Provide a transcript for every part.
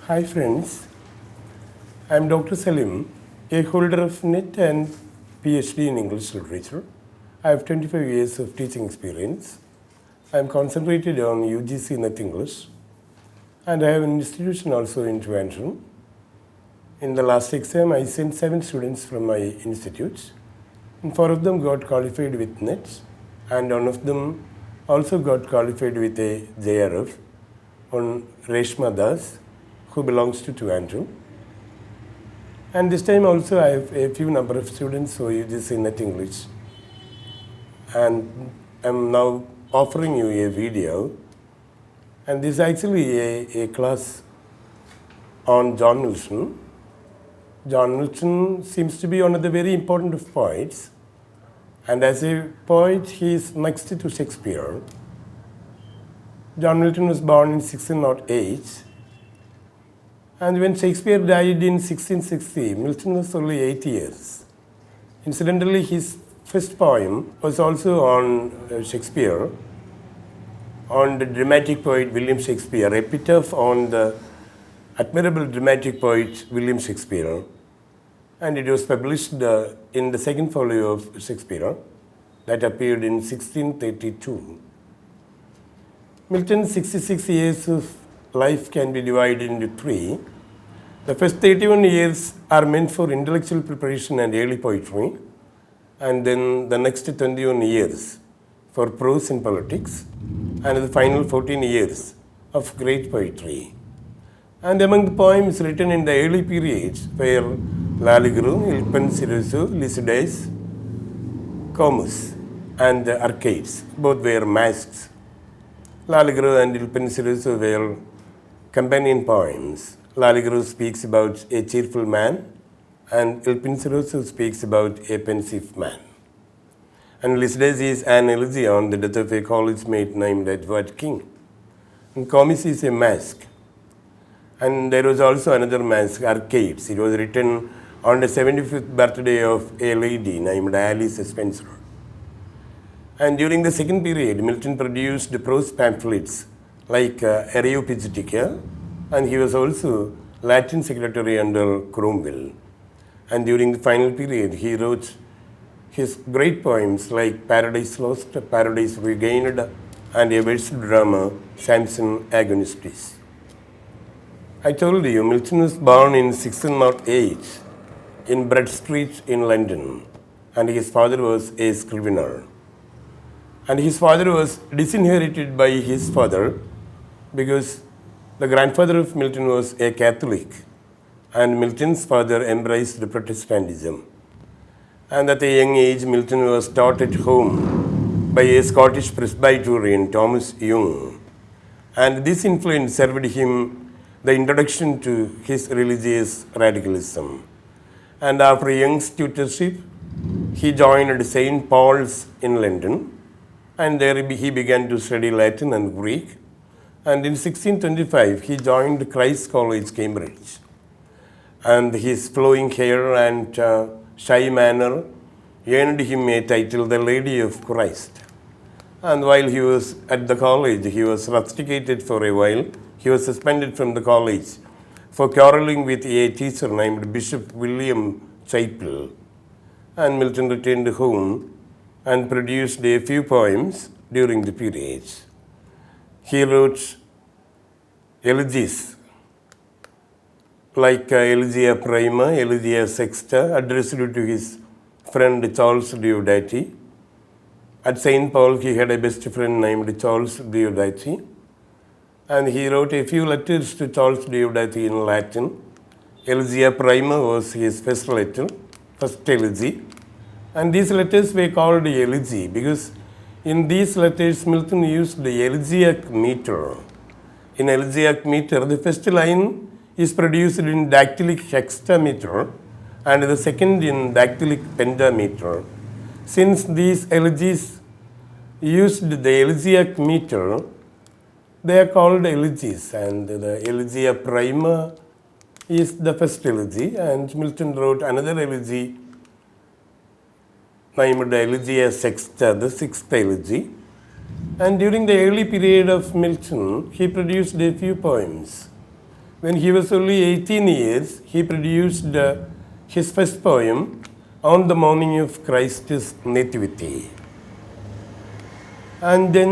Hi friends, I am Dr. Salim, a holder of NET and PhD in English Literature. I have 25 years of teaching experience. I am concentrated on UGC NET English and I have an institution also in Trivandrum. In the last exam, I sent 7 students from my institute and 4 of them got qualified with NET and one of them also got qualified with a JRF on Reshma Das, who belongs to Trivandrum. And this time also I have a few number of students who use NET English. And I'm now offering you a video. And this is actually a class on John Milton. John Milton seems to be one of the very important of poets. And as a poet, he is next to Shakespeare. John Milton was born in 1608. And when Shakespeare died in 1660, Milton was only 8 years. Incidentally, his first poem was also on Shakespeare, on the dramatic poet William Shakespeare, epitaph on the admirable dramatic poet William Shakespeare. And it was published in the second folio of Shakespeare that appeared in 1632. Milton's 66 years of life can be divided into 3. The first 31 years are meant for intellectual preparation and early poetry, and then the next 21 years for prose and politics, and the final 14 years of great poetry. And among the poems written in the early periods were Lalligru, Ilpen Sirusu, Lycidas, Comus, and the Arcades. Both were masques. Lalligru and Ilpen Sirusu were companion poems. Lalligru speaks about a cheerful man, and Ilpen Sirusu speaks about a pensive man. And Lycidas is an elegy on the death of a college mate named Edward King. And Comus is a masque. And there was also another masque, Arcades. It was written on the 75th birthday of a lady named Alice Spencer. And during the second period, Milton produced prose pamphlets like Areopagitica, and he was also Latin secretary under Cromwell. And during the final period, he wrote his great poems like Paradise Lost, Paradise Regained, and a verse drama, Samson Agonistes. I told you, Milton was born in 1608 in Bread Street in London, and his father was a scrivener. And his father was disinherited by his father because the grandfather of Milton was a Catholic, and Milton's father embraced Protestantism. And at a young age, Milton was taught at home by a Scottish Presbyterian, Thomas Young. And this influence served him the introduction to his religious radicalism. And after Young's tutorship, he joined St. Paul's in London, and there he began to study Latin and Greek. And in 1625, he joined Christ's College, Cambridge. And his flowing hair and shy manner earned him a title, the Lady of Christ. And while he was at the college, he was rusticated for a while. He was suspended from the college for quarreling with a teacher named Bishop William Chappell. And Milton returned home and produced a few poems during the period. He wrote elegies like Elegia Prima, Elegia Sexta, addressed to his friend Charles Diodati. At St. Paul, he had a best friend named Charles Diodati, and he wrote a few letters to Charles Diodati in Latin. Elegia Prima was his first letter, first elegy, and these letters were called elegy because in these letters Milton used the elegiac meter. In elegiac meter, the first line is produced in dactylic hexameter and the second in dactylic pentameter. Since these elegies used the elegiac meter, they are called elegies, and the Elegia Prima is the first elegy, and Milton wrote another elegy named Elegia Sexta, the sixth elegy. And during the early period of Milton, he produced a few poems when he was only 18 years, he produced his first poem on the morning of Christ's nativity. And then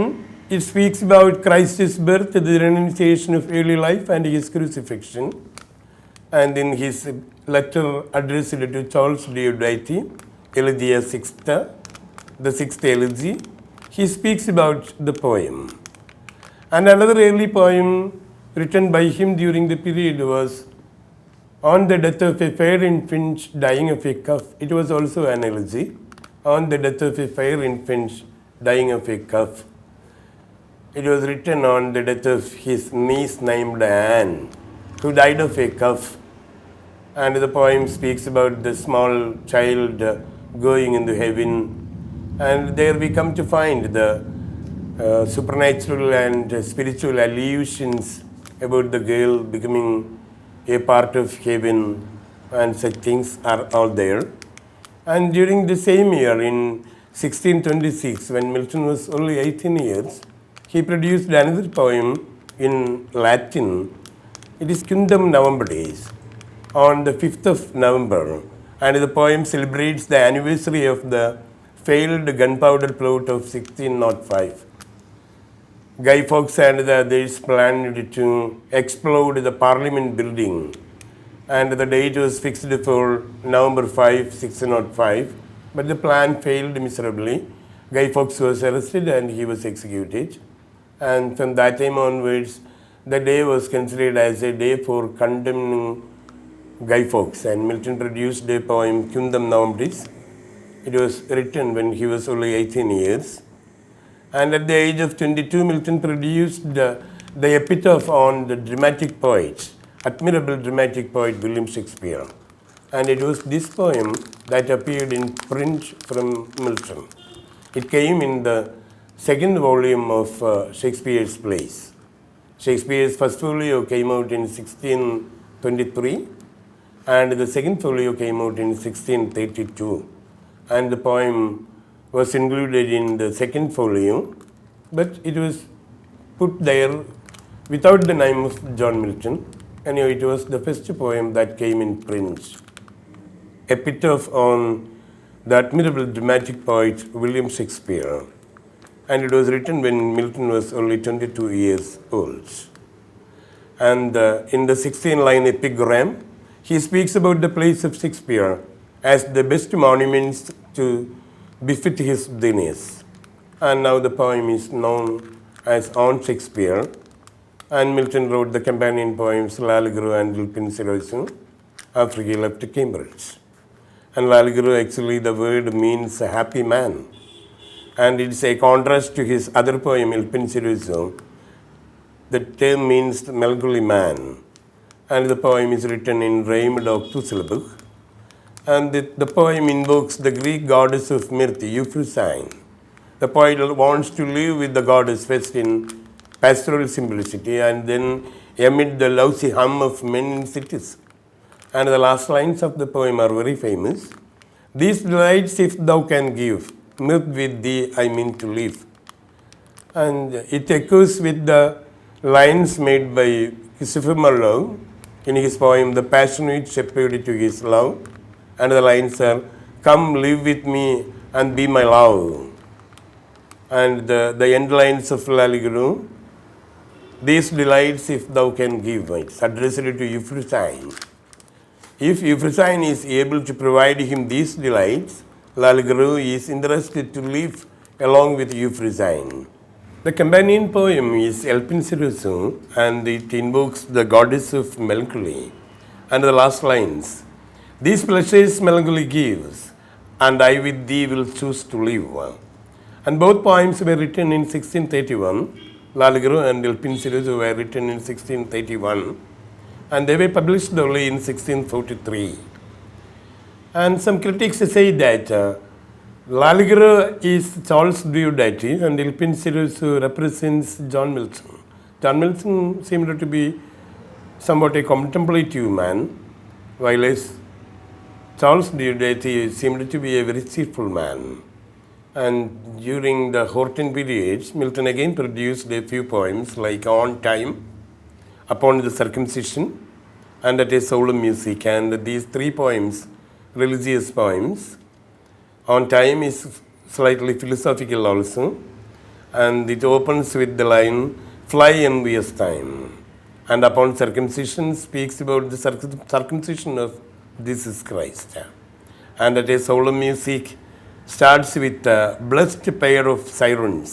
it speaks about Christ's birth, the renunciation of early life, and his crucifixion. And in his letter addressed to Charles Diodati, Elegia Sixta, the sixth elegy, he speaks about the poem. And another early poem written by him during the period was On the Death of a Fair Infant Dying of a Cough. It was also an elegy. On the Death of a Fair Infant Dying of a Cough. It was written on the death of his niece named Anne, who died of a cough. And the poem speaks about the small child going into heaven. And there we come to find the supernatural and spiritual allusions about the girl becoming a part of heaven, and such things are all there. And during the same year, in 1626, when Milton was only 18 years, he produced another poem in Latin. It is Cundam Novemberis, on the 5th of November, and the poem celebrates the anniversary of the failed gunpowder plot of 1605. Guy Fawkes and the others planned to explode the Parliament building, and the date was fixed for November 5, 1605, but the plan failed miserably. Guy Fawkes was arrested and he was executed. And from that time onwards, the day was considered as a day for condemning Guy Fawkes, and Milton produced a poem, Cundam Novemberis. It was written when he was only 18 years. And at the age of 22, Milton produced the epitaph on the dramatic poet, admirable dramatic poet William Shakespeare. And it was this poem that appeared in print from Milton. It came in the second volume of Shakespeare's plays. Shakespeare's first folio came out in 1623, and the second folio came out in 1632. And the poem was included in the second folio, but it was put there without the name of John Milton. Anyway, it was the first poem that came in print. Epitaph on the admirable dramatic poet William Shakespeare. And it was written when Milton was only 22 years old. And in the 16-line epigram, he speaks about the plays of Shakespeare as the best monuments to befit his genius. And now the poem is known as On Shakespeare. And Milton wrote the companion poems Lalagru and Ilpinisirosu after he left Cambridge. And Lalagru, actually the word means a happy man. And it's a contrast to his other poem, Ilpinisirosu. The term means melancholy man. And the poem is written in rhymed octosyllable. And the poem invokes the Greek goddess of mirth, Euphrosyne. The poet wants to live with the goddess first in pastoral simplicity and then amid the lousy hum of men in cities. And the last lines of the poem are very famous. These delights if thou can give, mirth with thee I mean to live. And it echoes with the lines made by Christopher Marlowe in his poem The Passionate Shepherd to His Love. And the lines are, come live with me and be my love. And the end lines of Lalagru, these delights if thou can give. It's addressed to Euphrosyne. If Euphrosyne is able to provide him these delights, Lalagru is interested to live along with Euphrosyne. The companion poem is Ilpinisirosu, and it invokes the goddess of melancholy. And the last lines, these pleasures melancholy gives, and I with thee will choose to live. And both poems were written in 1631. Lalagru and Ilpinisirosu were written in 1631. And they were published only in 1643. And some critics say that Lalagru is Charles Diodati and Ilpinisirosu represents John Milton. John Milton seemed to be somewhat a contemplative man, while Charles Diodati seemed to be a very cheerful man. And during the Horton period, Milton again produced a few poems like On Time, upon the circumcision, and at a solemn music. And these three poems, religious poems, on time is slightly philosophical also, and it opens with the line, "Fly envious time." And upon circumcision speaks about the circumcision of Jesus Christ. And at a solemn music starts with a blessed pair of sirens.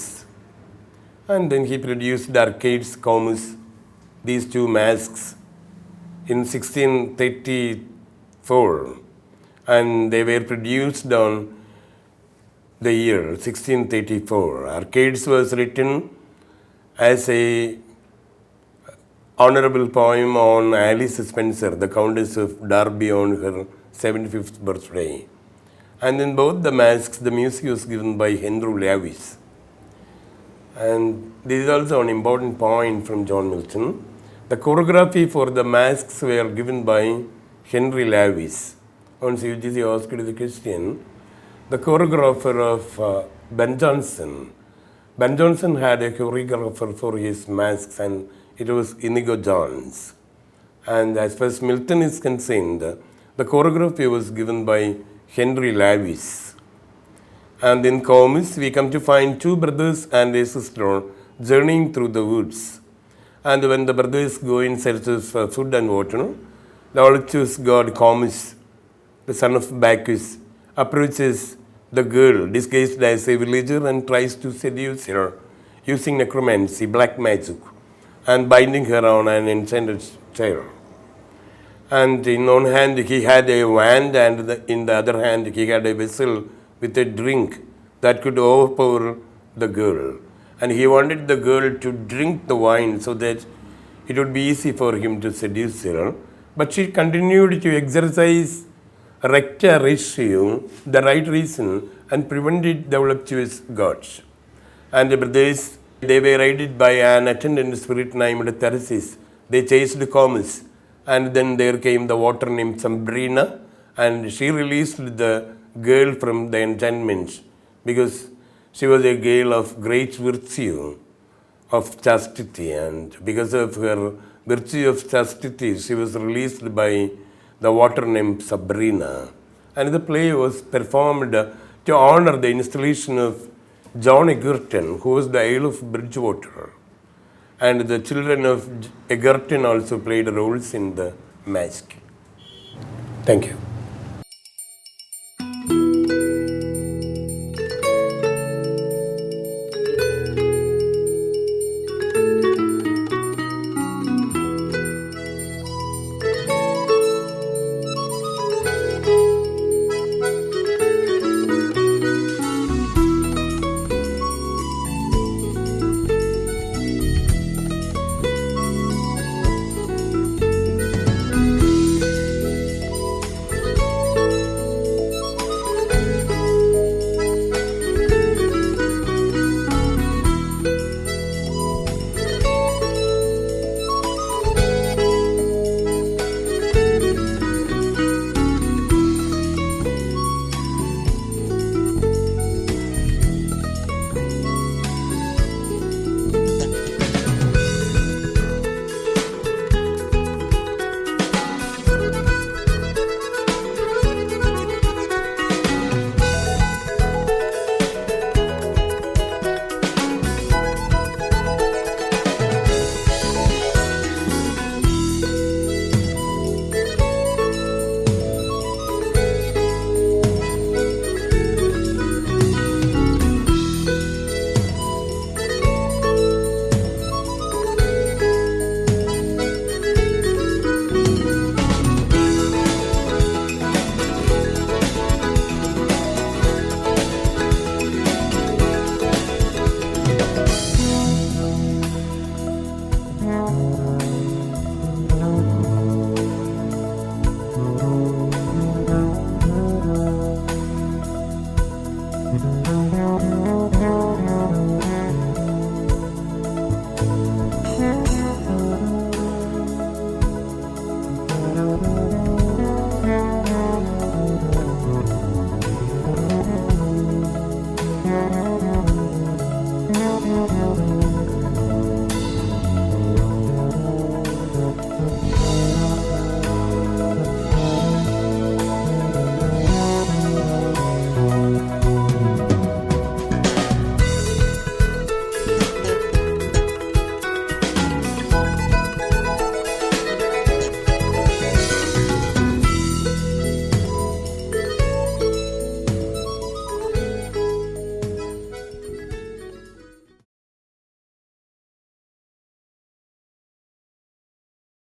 And then he produced Arcades Comus, these two masks, in 1634. And they were produced on the year 1634. Arcades was written as a honorable poem on Alice Spencer, the Countess of Derby, on her 75th birthday. And in both the masks, the music was given by Henry Lewis. And this is also an important point from John Milton. The choreography for the masks were given by Henry Lewis. Once UGC asked the question, the choreographer of Ben Jonson. Ben Jonson had a choreographer for his masks, and it was Inigo Jones. And as far as Milton is concerned, the choreography was given by Henry Lewis. And in Comus, we come to find two brothers and a sister journeying through the woods. And when the brothers go in search of food and water, the voluptuous god Comus, the son of Bacchus, approaches the girl disguised as a villager and tries to seduce her using necromancy, black magic, and binding her on an enchanted chair. And in one hand he had a wand, and in the other hand he had a vessel with a drink that could overpower the girl. And he wanted the girl to drink the wine so that it would be easy for him to seduce her. But she continued to exercise recta ratio, the right reason, and prevented the voluptuous gods. And the brothers, they were aided by an attendant spirit named Theresis. They chased Comus, and then there came the water nymph Sambrina, and she released the girl from the enchantment because she was a girl of great virtue of chastity, and because of her virtue of chastity, she was released by the water nymph Sabrina. And the play was performed to honor the installation of John Egerton, who was the Earl of Bridgewater. And the children of Egerton also played roles in the mask. Thank you.